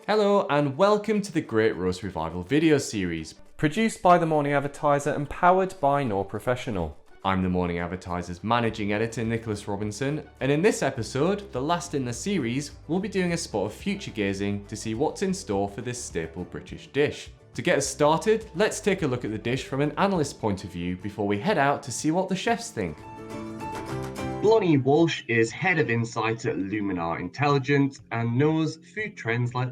Hello and welcome to the Great Roast Revival video series, Produced by The Morning Advertiser and powered by Nor Professional. I'm the Morning Advertiser's managing editor Nicholas Robinson, and in this episode, the last in the series, we'll be doing a spot of future gazing to see what's in store for this staple British dish. To get us started, let's take a look at the dish from an analyst's point of view before we head out to see what the chefs think. Blonnie Walsh is head of insight at Luminar Intelligence and knows food trends like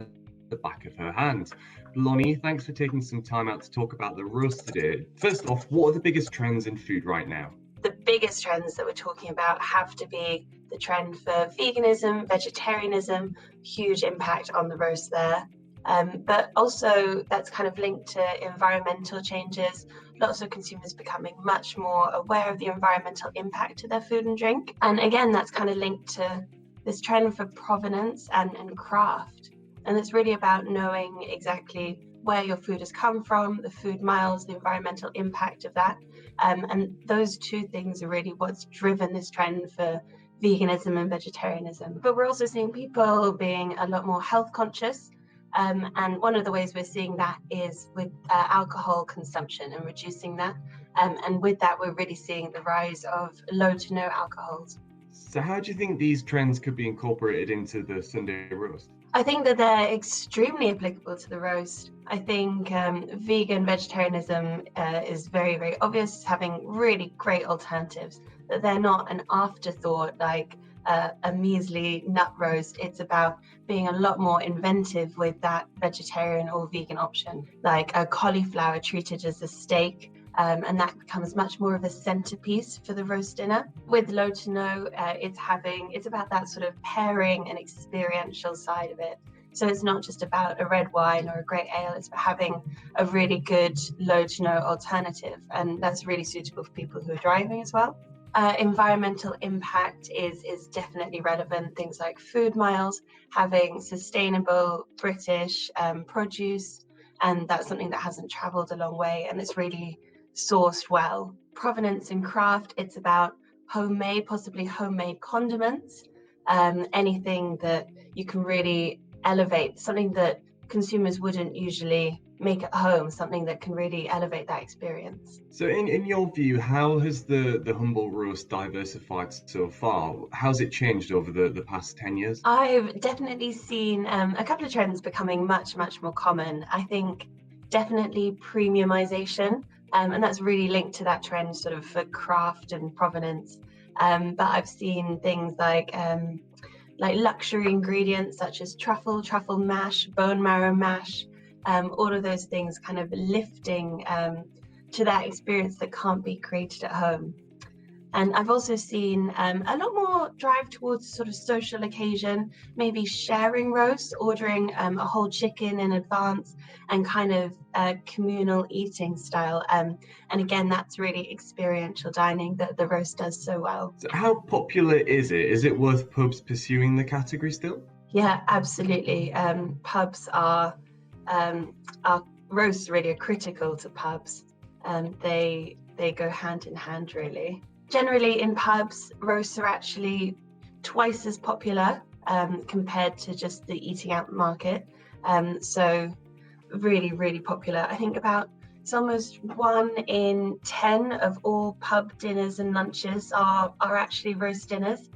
the back of her hand. Blonnie, thanks for taking some time out to talk about the roast today. First off, what are the biggest trends in food right now? The biggest trends that we're talking about have to be the trend for veganism, vegetarianism, huge impact on the roast there. But also that's kind of linked to environmental changes. Lots of consumers becoming much more aware of the environmental impact to their food and drink. And again, that's kind of linked to this trend for provenance and craft. And it's really about knowing exactly where your food has come from, the food miles, the environmental impact of that. And those two things are really what's driven this trend for veganism and vegetarianism. But we're also seeing people being a lot more health conscious. And one of the ways we're seeing that is with alcohol consumption and reducing that. And with that, we're really seeing the rise of low to no alcohols. So how do you think these trends could be incorporated into the Sunday roast? I think that they're extremely applicable to the roast. I think vegan vegetarianism is very, very obvious, having really great alternatives, that they're not an afterthought like a measly nut roast. It's about being a lot more inventive with that vegetarian or vegan option, like a cauliflower treated as a steak. And that becomes much more of a centerpiece for the roast dinner. With low to no, it's about that sort of pairing and experiential side of it. So it's not just about a red wine or a great ale, it's about having a really good low to no alternative. And that's really suitable for people who are driving as well. Environmental impact is definitely relevant. Things like food miles, having sustainable British produce, and that's something that hasn't traveled a long way and it's really sourced well. Provenance and craft, it's about homemade, possibly homemade condiments, anything that you can really elevate, something that consumers wouldn't usually make at home, something that can really elevate that experience. So in your view, how has the humble roast diversified so far? How's it changed over the past 10 years? I've definitely seen a couple of trends becoming much, much more common. I think definitely premiumization. And that's really linked to that trend sort of for craft and provenance. But I've seen things like luxury ingredients such as truffle mash, bone marrow mash, all of those things kind of lifting to that experience that can't be created at home. And I've also seen a lot more drive towards sort of social occasion, maybe sharing roast, ordering a whole chicken in advance and kind of communal eating style. And again, that's really experiential dining that the roast does so well. So how popular is it? Is it worth pubs pursuing the category still? Yeah, absolutely. Pubs are roasts really are critical to pubs. They go hand in hand really. Generally in pubs, roasts are actually twice as popular compared to just the eating out market. So really, really popular. I think it's almost 1 in 10 of all pub dinners and lunches are actually roast dinners,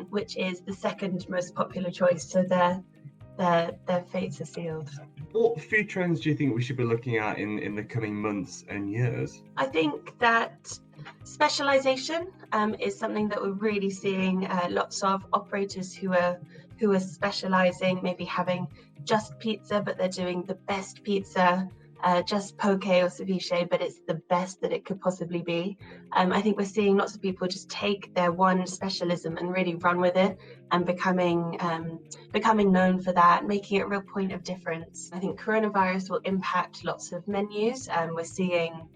which is the second most popular choice. So their fates are sealed. What food trends do you think we should be looking at in the coming months and years? I think that specialization is something that we're really seeing lots of operators who are specializing, maybe having just pizza, but they're doing the best pizza, just poke or ceviche, but it's the best that it could possibly be. I think we're seeing lots of people just take their one specialism and really run with it and becoming known for that, making it a real point of difference. I think coronavirus will impact lots of menus. We're seeing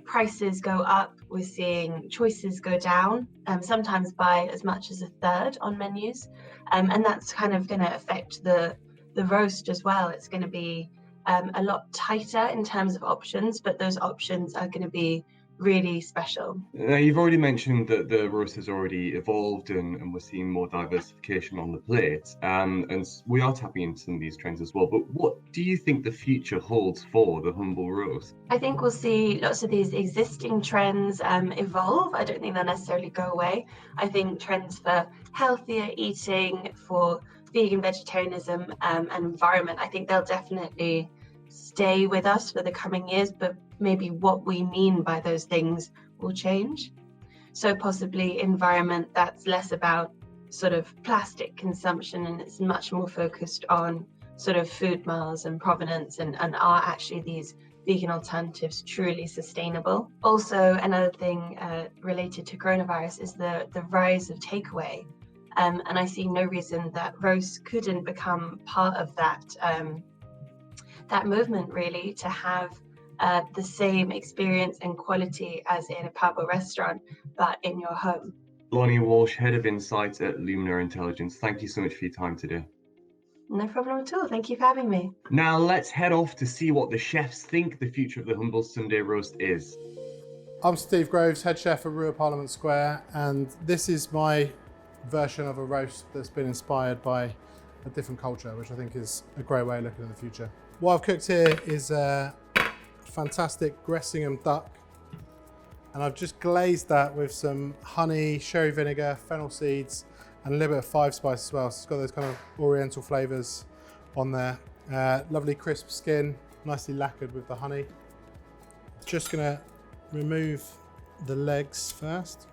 prices go up, we're seeing choices go down, sometimes by as much as a third on menus, and that's kind of going to affect the roast as well. It's going to be a lot tighter in terms of options, but those options are going to be really special. Now, you've already mentioned that the roast has already evolved and we're seeing more diversification on the plate. And we are tapping into some of these trends as well. But what do you think the future holds for the humble roast? I think we'll see lots of these existing trends evolve. I don't think they'll necessarily go away. I think trends for healthier eating, for vegan vegetarianism and environment, I think they'll definitely stay with us for the coming years, but maybe what we mean by those things will change. So possibly environment, that's less about sort of plastic consumption and it's much more focused on sort of food miles and provenance, and are actually these vegan alternatives truly sustainable. Also, another thing related to coronavirus is the rise of takeaway. And I see no reason that roast couldn't become part of that that movement, really, to have the same experience and quality as in a pub or restaurant, but in your home. Lonnie Walsh, Head of Insight at Luminar Intelligence, thank you so much for your time today. No problem at all. Thank you for having me. Now let's head off to see what the chefs think the future of the Humble Sunday Roast is. I'm Steve Groves, head chef at Rua Parliament Square, and this is my version of a roast that's been inspired by a different culture, which I think is a great way of looking at the future. What I've cooked here is a fantastic Gressingham duck, and I've just glazed that with some honey, sherry vinegar, fennel seeds, and a little bit of five spice as well. So it's got those kind of oriental flavors on there. Lovely crisp skin, nicely lacquered with the honey. Just gonna remove the legs first.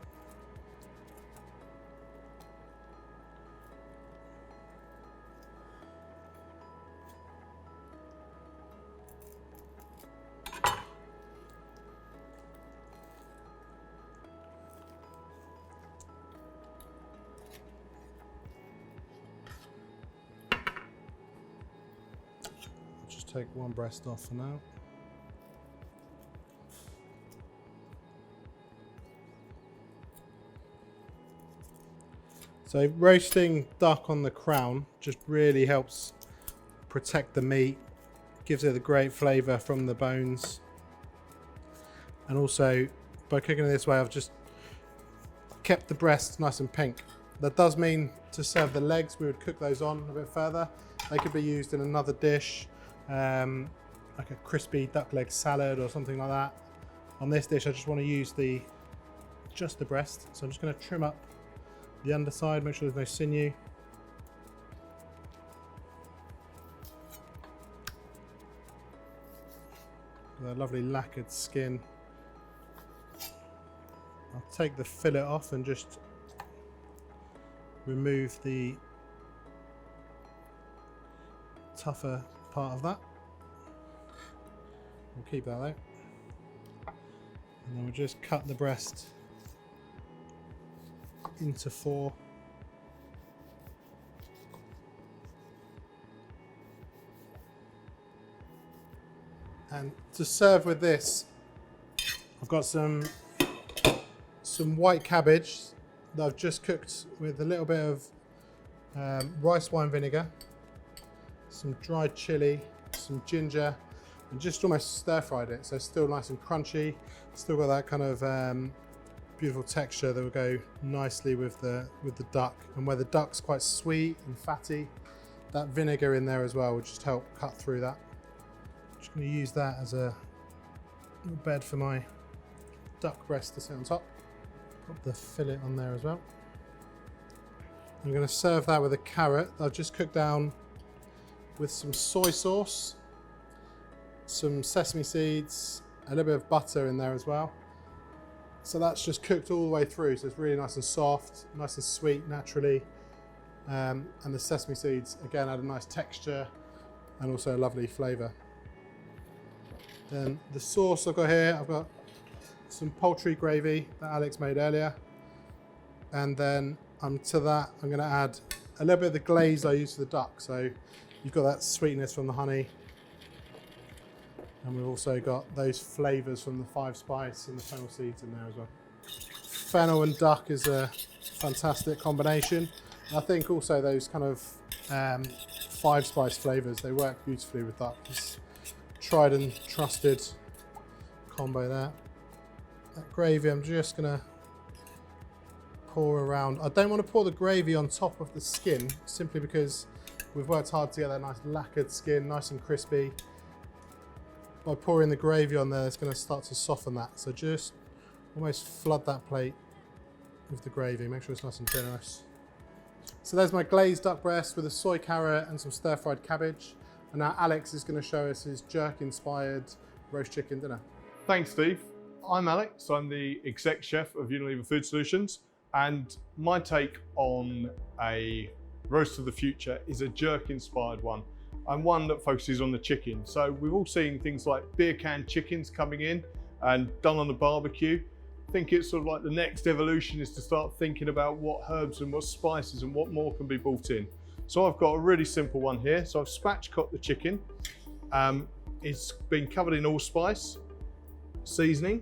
Take one breast off for now. So roasting duck on the crown just really helps protect the meat, gives it a great flavour from the bones, and also by cooking it this way I've just kept the breast nice and pink. That does mean to serve the legs we would cook those on a bit further. They could be used in another dish, like a crispy duck leg salad or something like that. On this dish I just want to use just the breast, so I'm just going to trim up the underside, make sure there's no sinew. The lovely lacquered skin. I'll take the fillet off and just remove the tougher part of that. We'll keep that though. And then we'll just cut the breast into 4. And to serve with this, I've got some white cabbage that I've just cooked with a little bit of rice wine vinegar, some dried chili, some ginger, and just almost stir fried it, so it's still nice and crunchy. Still got that kind of beautiful texture that will go nicely with the duck. And where the duck's quite sweet and fatty, that vinegar in there as well will just help cut through that. Just going to use that as a little bed for my duck breast to sit on top. Put the fillet on there as well. I'm going to serve that with a carrot that I've just cooked down with some soy sauce, some sesame seeds, a little bit of butter in there as well. So that's just cooked all the way through, so it's really nice and soft, nice and sweet naturally. And the sesame seeds again add a nice texture and also a lovely flavour. Then the sauce I've got here, I've got some poultry gravy that Alex made earlier, and then to that I'm going to add a little bit of the glaze I used for the duck. So you've got that sweetness from the honey, and we've also got those flavours from the five spice and the fennel seeds in there as well. Fennel and duck is a fantastic combination. And I think also those kind of five spice flavours, they work beautifully with duck. It's tried and trusted combo there. that gravy, I'm just gonna pour around. I don't want to pour the gravy on top of the skin, simply because we've worked hard to get that nice lacquered skin, nice and crispy. By pouring the gravy on there, it's going to start to soften that. So just almost flood that plate with the gravy. Make sure it's nice and generous. So there's my glazed duck breast with a soy carrot and some stir-fried cabbage. And now Alex is going to show us his jerk-inspired roast chicken dinner. Thanks, Steve. I'm Alex. I'm the exec chef of Unilever Food Solutions. And my take on a roast of the future is a jerk-inspired one, and one that focuses on the chicken. So we've all seen things like beer can chickens coming in and done on the barbecue. I think it's sort of like the next evolution is to start thinking about what herbs and what spices and what more can be brought in. So I've got a really simple one here. So I've spatchcocked the chicken. It's been covered in allspice seasoning,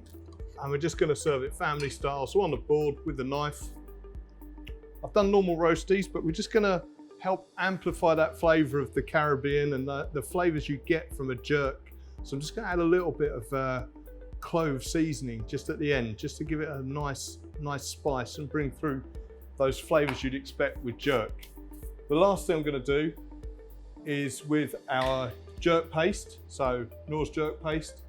and we're just going to serve it family style. So on the board with the knife. I've done normal roasties, but we're just going to help amplify that flavour of the Caribbean and the flavours you get from a jerk. So I'm just going to add a little bit of clove seasoning just at the end, just to give it a nice spice and bring through those flavours you'd expect with jerk. The last thing I'm going to do is with our jerk paste, so Knorr's jerk paste,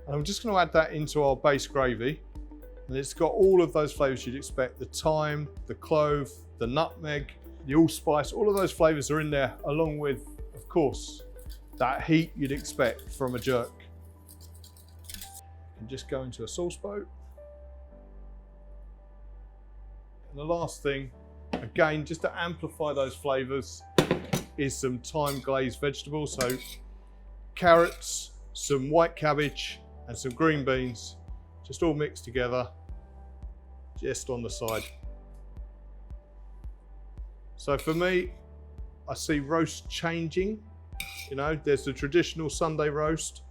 and I'm just going to add that into our base gravy. And it's got all of those flavours you'd expect: the thyme, the clove, the nutmeg, the allspice. All of those flavours are in there, along with, of course, that heat you'd expect from a jerk. And just go into a sauce boat. And the last thing, again, just to amplify those flavours, is some thyme glazed vegetables. So carrots, some white cabbage, and some green beans, just all mixed together, just on the side. So for me, I see roast changing. You know, there's the traditional Sunday roast,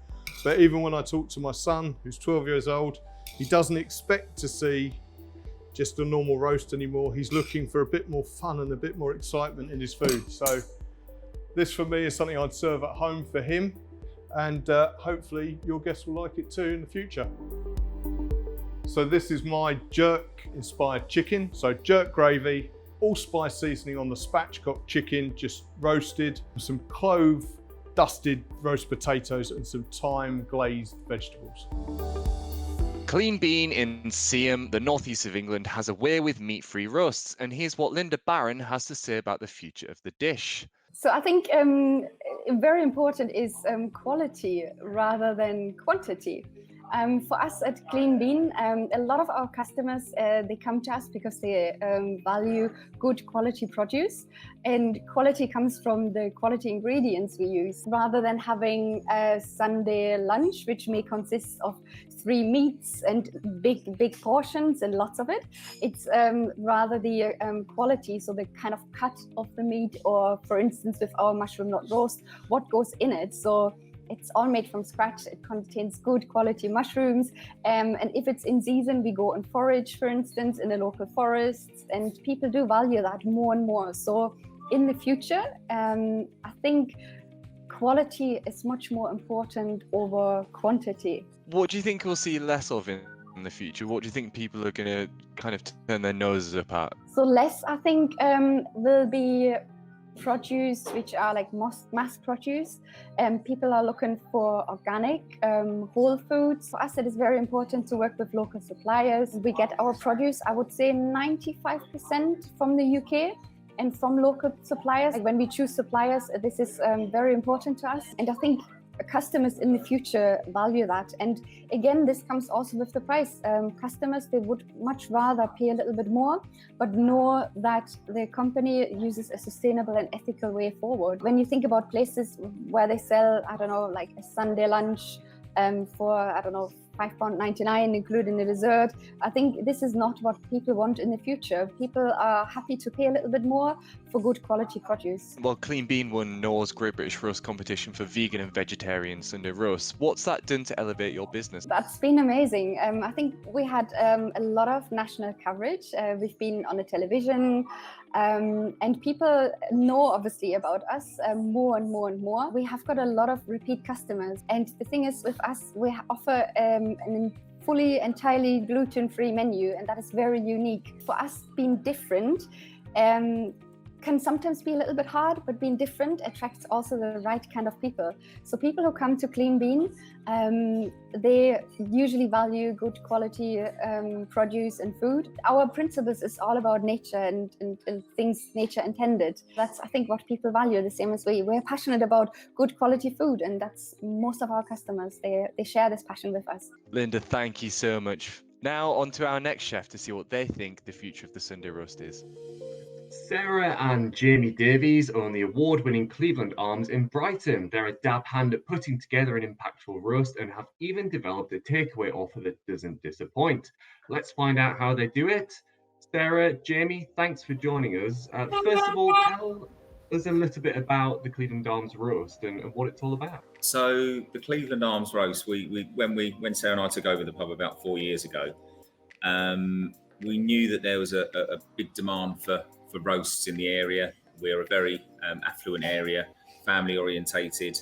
but even when I talk to my son, who's 12 years old, he doesn't expect to see just a normal roast anymore. He's looking for a bit more fun and a bit more excitement in his food. So this for me is something I'd serve at home for him, and hopefully your guests will like it too in the future. So this is my jerk inspired chicken. So jerk gravy, allspice seasoning on the spatchcock chicken, just roasted, some clove dusted roast potatoes and some thyme glazed vegetables. Clean Bean in Seaham, the northeast of England, has a way with meat-free roasts, and here's what Linda Barron has to say about the future of the dish. So I think very important is quality rather than quantity. For us at Clean Bean, a lot of our customers, they come to us because they value good quality produce, and quality comes from the quality ingredients we use, rather than having a Sunday lunch, which may consist of 3 meats and big portions and lots of it. It's rather the quality, so the kind of cut of the meat, or for instance with our mushroom knot roast, what goes in it. So it's all made from scratch. It contains good quality mushrooms. And if it's in season, we go and forage, for instance, in the local forests, and people do value that more and more. So in the future, I think quality is much more important over quantity. What do you think we'll see less of in the future? What do you think people are going to kind of turn their noses up at? So less, I think, will be produce which are like mass produce. People are looking for organic, whole foods. For us, it is very important to work with local suppliers. We get our produce, I would say 95% from the UK and from local suppliers. Like when we choose suppliers, this is very important to us. And I think customers in the future value that. And again, this comes also with the price. Customers, they would much rather pay a little bit more, but know that the company uses a sustainable and ethical way forward. When you think about places where they sell, I don't know, like a Sunday lunch for, I don't know, £5.99, including the dessert, I think this is not what people want in the future. People are happy to pay a little bit more for good quality produce. Well, Clean Bean won Knorr's Great British Roast competition for vegan and vegetarian Sunday roasts. What's that done to elevate your business? That's been amazing. I think we had a lot of national coverage. We've been on the television, and people know obviously about us more and more and more. We have got a lot of repeat customers, and the thing is with us, we offer an fully, entirely gluten-free menu, and that is very unique. For us, being different can sometimes be a little bit hard, but being different attracts also the right kind of people. So people who come to Clean Bean, they usually value good quality produce and food. Our principles is all about nature and things nature intended. That's, I think, what people value the same as we. We're passionate about good quality food, and that's most of our customers. They share this passion with us. Linda, thank you so much. Now on to our next chef to see what they think the future of the Sunday roast is. Sarah and Jamie Davies own the award-winning Cleveland Arms in Brighton. They're a dab hand at putting together an impactful roast and have even developed a takeaway offer that doesn't disappoint. Let's find out how they do it. Sarah, Jamie, thanks for joining us. First of all, tell us a little bit about the Cleveland Arms roast and what it's all about. So the Cleveland Arms roast, when Sarah and I took over the pub about 4 years ago, we knew that there was a big demand for roasts in the area. We're a very affluent area, family orientated.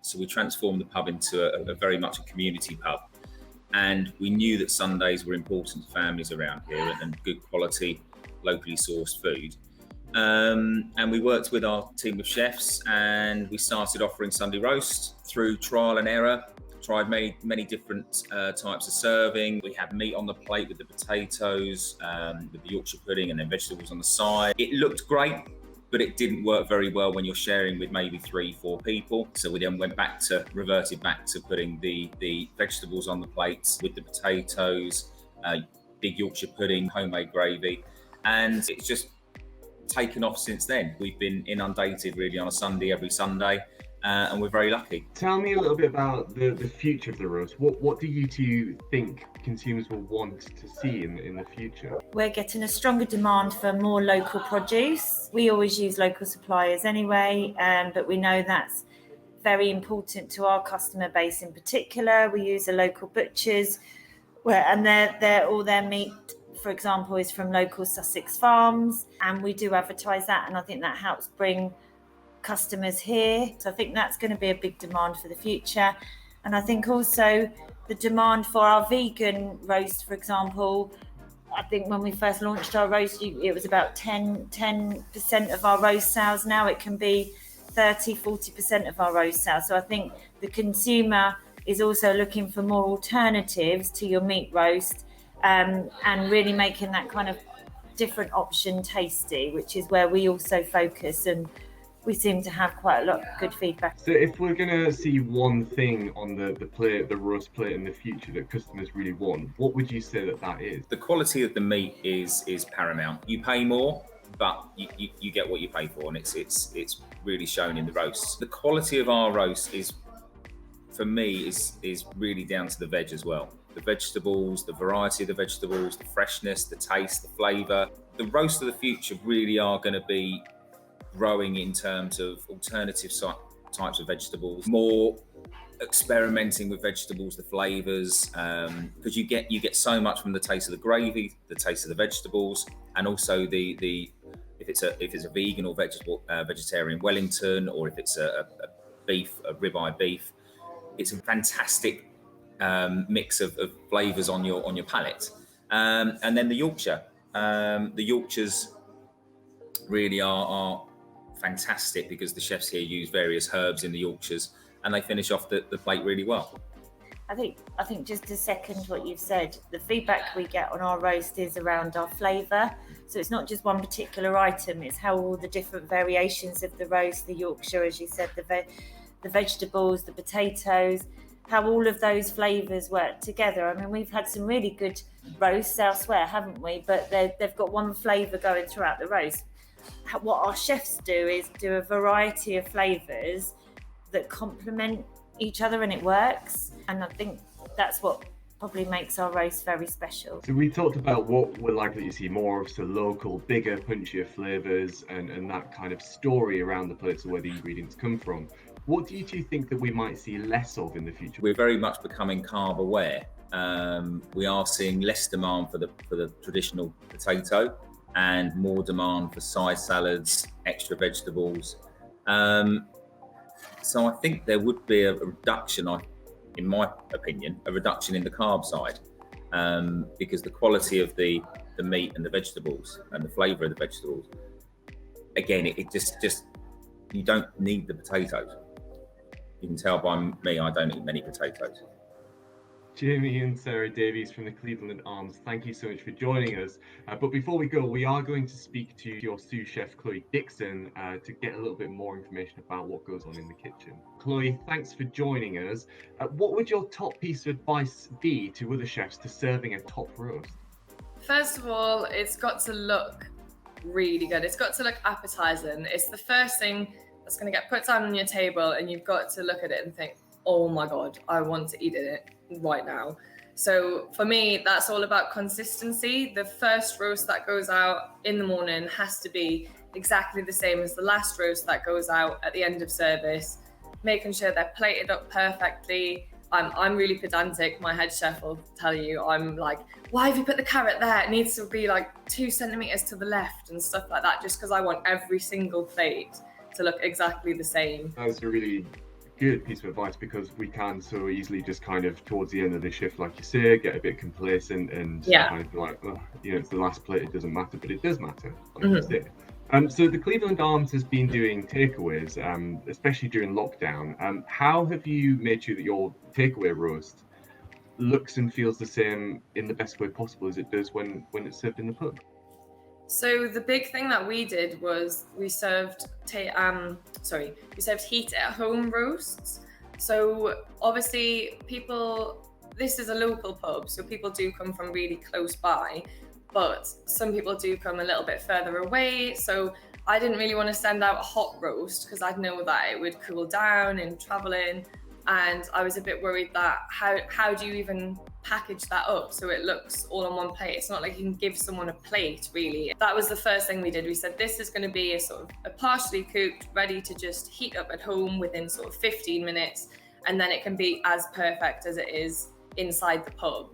So we transformed the pub into a very much a community pub. And we knew that Sundays were important to families around here and good quality, locally sourced food. And we worked with our team of chefs and we started offering Sunday roast through trial and error. Tried many different types of serving. We had meat on the plate with the potatoes, with the Yorkshire pudding, and then vegetables on the side. It looked great, but it didn't work very well when you're sharing with maybe 3-4 people. So we then reverted back to putting the vegetables on the plates with the potatoes, big Yorkshire pudding, homemade gravy, and it's just taken off since then. We've been inundated really on a Sunday, every Sunday. And we're very lucky. Tell me a little bit about the future of the roast. What do you two think consumers will want to see in the future? We're getting a stronger demand for more local produce. We always use local suppliers anyway, but we know that's very important to our customer base in particular. We use a local butchers, and all their meat, for example, is from local Sussex farms, and we do advertise that, and I think that helps bring customers here. So I think that's going to be a big demand for the future. And I think also the demand for our vegan roast, for example, I think when we first launched our roast, it was about 10% of our roast sales. Now it can be 30-40% of our roast sales. So I think the consumer is also looking for more alternatives to your meat roast, and really making that kind of different option tasty, which is where we also focus, and we seem to have quite a lot of good feedback. So if we're going to see one thing on the plate, the roast plate in the future that customers really want, what would you say that is? The quality of the meat is paramount. You pay more, but you get what you pay for, and it's really shown in the roast. The quality of our roast is really down to the veg as well. The vegetables, the variety of the vegetables, the freshness, the taste, the flavour. The roast of the future really are going to be growing in terms of alternative types of vegetables, more experimenting with vegetables, the flavors, because you get so much from the taste of the gravy, the taste of the vegetables, and also if it's a vegan or vegetarian Wellington, or if it's a ribeye beef, it's a fantastic mix of flavors on your palate. And then the Yorkshires really are fantastic, because the chefs here use various herbs in the Yorkshires and they finish off the plate really well. I think just to second what you've said, the feedback we get on our roast is around our flavour. So it's not just one particular item, it's how all the different variations of the roast, the Yorkshire, as you said, the vegetables, the potatoes, how all of those flavours work together. I mean, we've had some really good roasts elsewhere, haven't we? But they've got one flavour going throughout the roast. What our chefs do is do a variety of flavours that complement each other, and it works. And I think that's what probably makes our roast very special. So we talked about what we're likely to see more of, so local, bigger, punchier flavours and that kind of story around the plates of where the ingredients come from. What do you two think that we might see less of in the future? We're very much becoming carb aware. We are seeing less demand for the traditional potato and more demand for side salads, extra vegetables. So I think there would be a reduction in my opinion, a reduction in the carb side, because the quality of the meat and the vegetables and the flavour of the vegetables, again, it just you don't need the potatoes. You can tell by me, I don't eat many potatoes. Jamie and Sarah Davies from the Cleveland Arms, thank you so much for joining us. But before we go, we are going to speak to your sous chef, Chloe Dixon, to get a little bit more information about what goes on in the kitchen. Chloe, thanks for joining us. What would your top piece of advice be to other chefs to serving a top roast? First of all, it's got to look really good. It's got to look appetizing. It's the first thing that's going to get put down on your table, and you've got to look at it and think, oh my God, I want to eat it right now. So for me, that's all about consistency. The first roast that goes out in the morning has to be exactly the same as the last roast that goes out at the end of service, making sure they're plated up perfectly. I'm really pedantic. My head chef will tell you, I'm like, why have you put the carrot there? It needs to be like 2 centimeters to the left and stuff like that, just because I want every single plate to look exactly the same. That's a really good piece of advice, because we can so easily just kind of towards the end of the shift, like you say, get a bit complacent and kind of be like, oh, it's the last plate, it doesn't matter, but it does matter, like you say. So the Cleveland Arms has been doing takeaways, especially during lockdown. How have you made sure that your takeaway roast looks and feels the same in the best way possible as it does when it's served in the pub? So the big thing that we did was we served heat at home roasts. So obviously this is a local pub, so people do come from really close by, but some people do come a little bit further away. So I didn't really want to send out a hot roast because I'd know that it would cool down in traveling. And I was a bit worried that how do you even package that up so it looks all on one plate? It's not like you can give someone a plate, really. That was the first thing we did. We said this is going to be a sort of a partially cooked, ready to just heat up at home within sort of 15 minutes, and then it can be as perfect as it is inside the pub.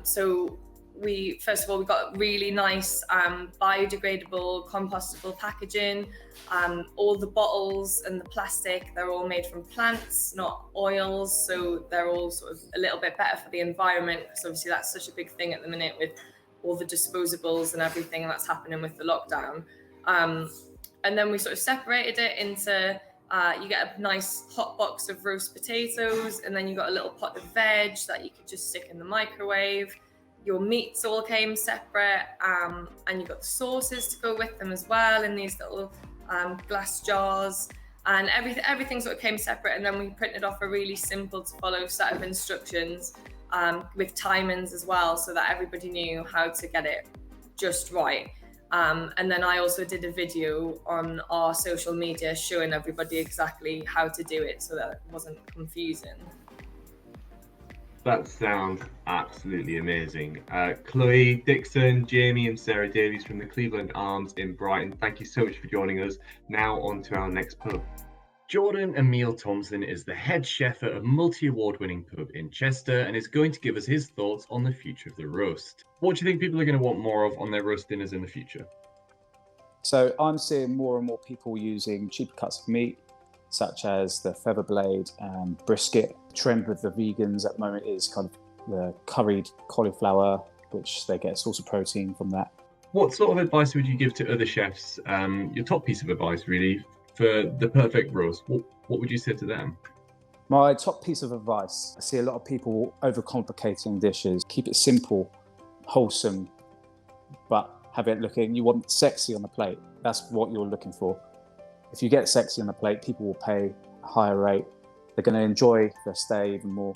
So we got really nice biodegradable, compostable packaging. All the bottles and the plastic, they're all made from plants, not oils, so they're all sort of a little bit better for the environment, because obviously that's such a big thing at the minute with all the disposables and everything that's happening with the lockdown. And then we sort of separated it into you get a nice hot box of roast potatoes, and then you got a little pot of veg that you could just stick in the microwave. Your meats all came separate, and you got the sauces to go with them as well in these little glass jars, and everything sort of came separate. And then we printed off a really simple to follow set of instructions with timings as well, so that everybody knew how to get it just right. And then I also did a video on our social media showing everybody exactly how to do it so that it wasn't confusing. That sounds absolutely amazing. Chloe Dixon, Jamie and Sarah Davies from the Cleveland Arms in Brighton, thank you so much for joining us. Now on to our next pub. Jordan Emil Thompson is the head chef at a multi-award-winning pub in Chester and is going to give us his thoughts on the future of the roast. What do you think people are going to want more of on their roast dinners in the future? So I'm seeing more and more people using cheaper cuts of meat, such as the feather blade and brisket. Trend with the vegans at the moment is kind of the curried cauliflower, which they get a source of protein from that. What sort of advice would you give to other chefs? Your top piece of advice, really, for the perfect roast. What would you say to them? My top piece of advice, I see a lot of people overcomplicating dishes. Keep it simple, wholesome, but have it looking, you want sexy on the plate. That's what you're looking for. If you get sexy on the plate, people will pay a higher rate. They're going to enjoy their stay even more.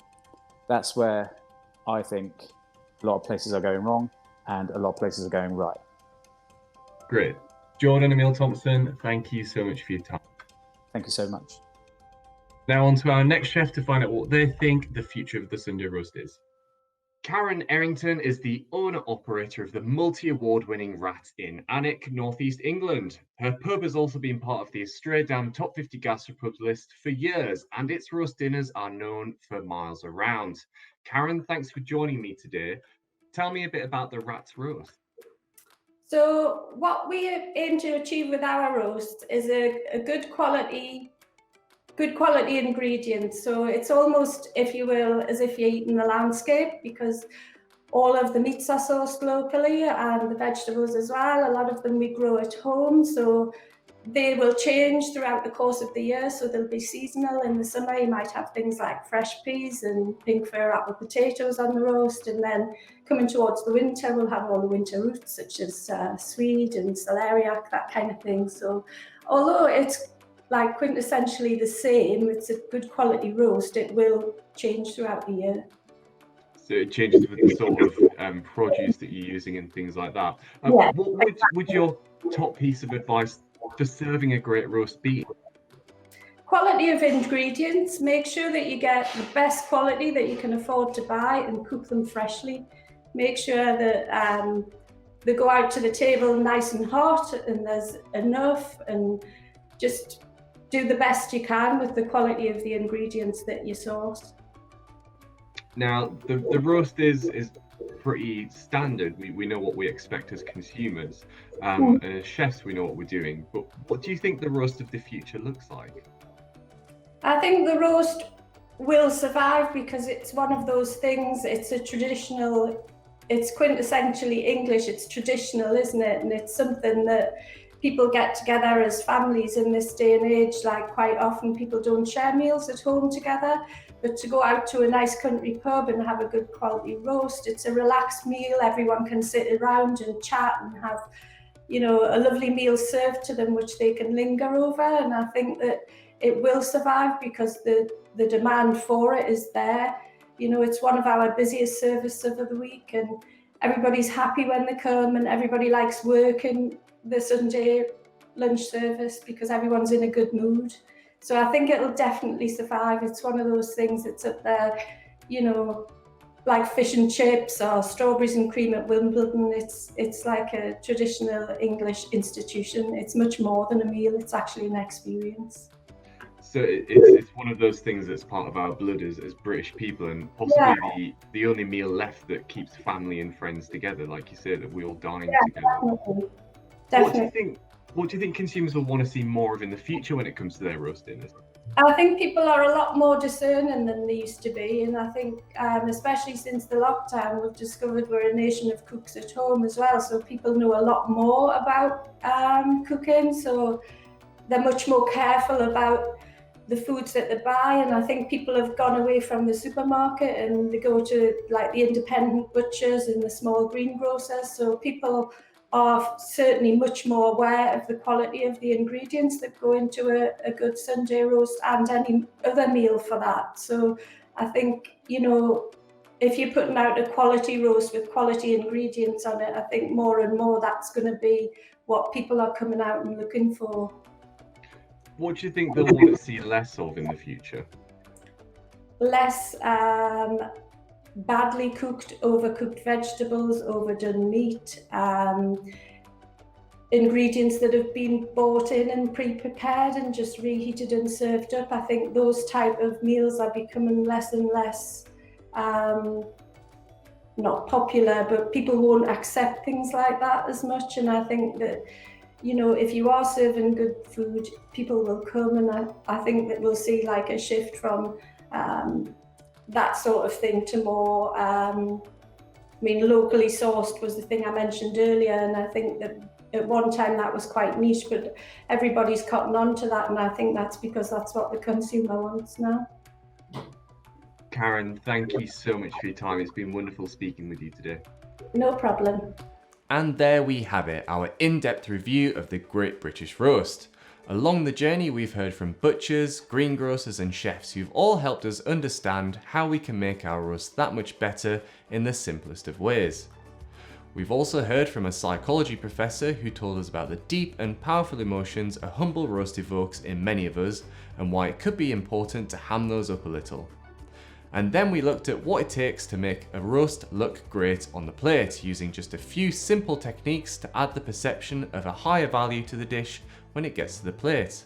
That's where I think a lot of places are going wrong and a lot of places are going right. Great. Jordan Emil Thompson, thank you so much for your time. Thank you so much. Now on to our next chef to find out what they think the future of the Sunday roast is. Karen Errington is the owner-operator of the multi-award-winning Rat in Alnwick, Northeast England. Her pub has also been part of the Astray Dam Top 50 Gastropubs list for years, and its roast dinners are known for miles around. Karen, thanks for joining me today. Tell me a bit about the Rat's roast. So what we aim to achieve with our roast is a good quality good quality ingredients. So it's almost, if you will, as if you're eating the landscape, because all of the meats are sourced locally and the vegetables as well. A lot of them we grow at home, so they will change throughout the course of the year. So they'll be seasonal. In the summer, you might have things like fresh peas and pink fir apple potatoes on the roast. And then coming towards the winter, we'll have all the winter roots, such as swede and celeriac, that kind of thing. So although it's like quintessentially the same, it's a good quality roast, it will change throughout the year. So it changes with the sort of produce that you're using and things like that. Yeah. What would your top piece of advice for serving a great roast be? Quality of ingredients. Make sure that you get the best quality that you can afford to buy and cook them freshly. Make sure that they go out to the table nice and hot and there's enough, and just do the best you can with the quality of the ingredients that you source. Now, the roast is pretty standard. We know what we expect as consumers, and as chefs we know what we're doing. But what do you think the roast of the future looks like? I think the roast will survive because it's one of those things, it's a traditional, it's quintessentially English, it's traditional, isn't it? And it's something that people get together as families in this day and age. Like, quite often people don't share meals at home together, but to go out to a nice country pub and have a good quality roast, it's a relaxed meal. Everyone can sit around and chat and have, you know, a lovely meal served to them, which they can linger over. And I think that it will survive because the demand for it is there. You know, it's one of our busiest services of the week, and everybody's happy when they come, and everybody likes working the Sunday lunch service because everyone's in a good mood. So I think it'll definitely survive. It's one of those things that's up there, you know, like fish and chips or strawberries and cream at Wimbledon. It's like a traditional English institution. It's much more than a meal. It's actually an experience. So it's one of those things that's part of our blood as British people, and possibly the only meal left that keeps family and friends together, like you said, that we all dine together. Definitely. What do you think consumers will want to see more of in the future when it comes to their roast dinners? I think people are a lot more discerning than they used to be, and I think especially since the lockdown, we've discovered we're a nation of cooks at home as well, so people know a lot more about cooking, so they're much more careful about the foods that they buy. And I think people have gone away from the supermarket and they go to like the independent butchers and the small greengrocers, so people are certainly much more aware of the quality of the ingredients that go into a good Sunday roast and any other meal for that. So I think, you know, if you're putting out a quality roast with quality ingredients on it, I think more and more that's going to be what people are coming out and looking for. What do you think they'll want to see less of in the future? Less badly cooked, overcooked vegetables, overdone meat, ingredients that have been bought in and pre-prepared and just reheated and served up. I think those type of meals are becoming less and less, not popular, but people won't accept things like that as much. And I think that, you know, if you are serving good food, people will come, and I think that we'll see like a shift from that sort of thing to more, locally sourced was the thing I mentioned earlier, and I think that at one time that was quite niche, but everybody's cotton on to that, and I think that's because that's what the consumer wants now. Karen, thank you so much for your time. It's been wonderful speaking with you today. No problem. And there we have it, our in-depth review of the Great British Roast. Along the journey, we've heard from butchers, greengrocers and chefs who've all helped us understand how we can make our roast that much better in the simplest of ways. We've also heard from a psychology professor who told us about the deep and powerful emotions a humble roast evokes in many of us and why it could be important to ham those up a little. And then we looked at what it takes to make a roast look great on the plate, using just a few simple techniques to add the perception of a higher value to the dish when it gets to the plate.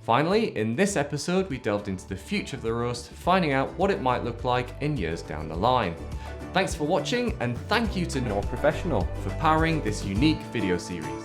Finally, in this episode, we delved into the future of the roast, finding out what it might look like in years down the line. Thanks for watching, and thank you to Knorr Professional for powering this unique video series.